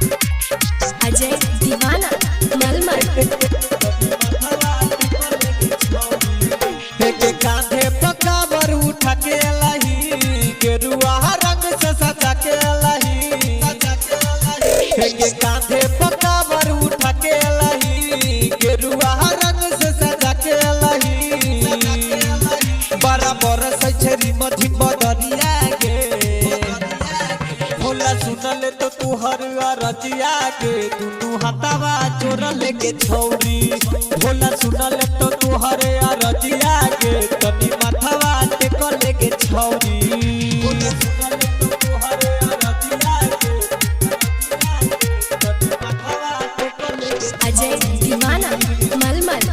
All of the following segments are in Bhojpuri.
अजय दीवाना मलमल के कांधे पकावर उठा के लही गेरुआ रंग से सजा के लही के कांधे पकावर उठा के लही गेरुआ रंग से सजा के लही बराबर सछरी मधी बदरिया गे भोला सुनले तो तू हर रजिया के दुनू हाथवा चोर लेके छौरी भोला सुनले तो तू हर रजिया के तनी माथवा टेक लेके छौरी भोला सुनले तो तू हर रजिया के तनी माथवा टेक लेके अजय दीवाना मलमल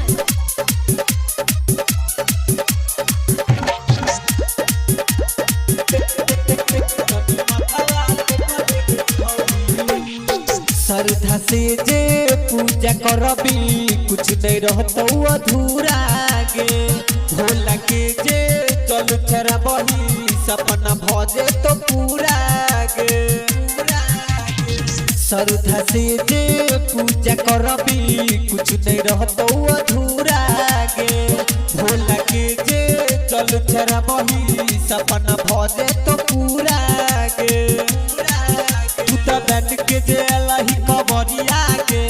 श्रद्धा से जे पूजा करबी कुछ नहीं रहतो अधूरा गे भोला के जे चल चरबही सपना भजे तो पूरा गे श्रद्धा से जे पूजा करबी कुछ नहीं रहतो अधूरा गे भोला के जे चल चरबही सपना भजे तो पूरा गे बैठ के जे लही कबरिया के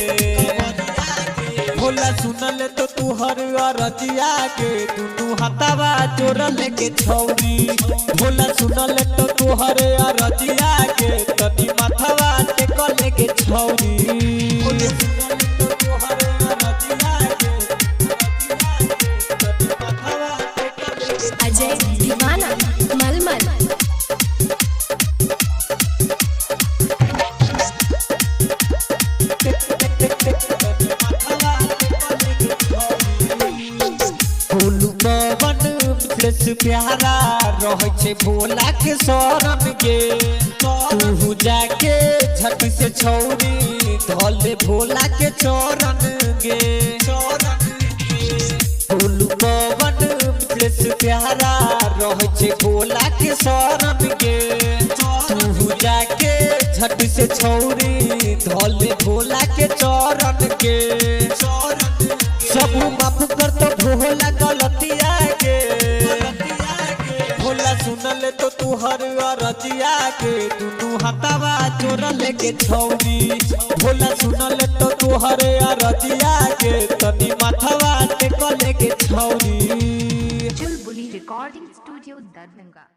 भोला सुनले तो तू हर रजिया के दुनू हाथवा चोर लेके छौरी भोला सुनले तो तू हर रजिया के तनी माथवा टेक लेके छौरी भोला सुनले तो तू हर रजिया के तनी माथवा टेक लेके अजय दीवाना मलमल प्यारा रहे छे भोला के शरण गे तू जाके झट से छौरी धले भोला के चरण गे फूल पवन प्लेस प्यारा रहे छे भोला के शरण गे तू जाके झट से छौरी धले भोला के चरण गे सब माफ कर तो भोला गलतिया गे भोला सुनले तो तू हर रजिया के दुनू हाथवा चोर लेके छौरी भोला सुनले तो तू हर रजिया के तनी माथवा टेक लेके छौरी चुलबुली रिकॉर्डिंग स्टूडियो दरभंगा।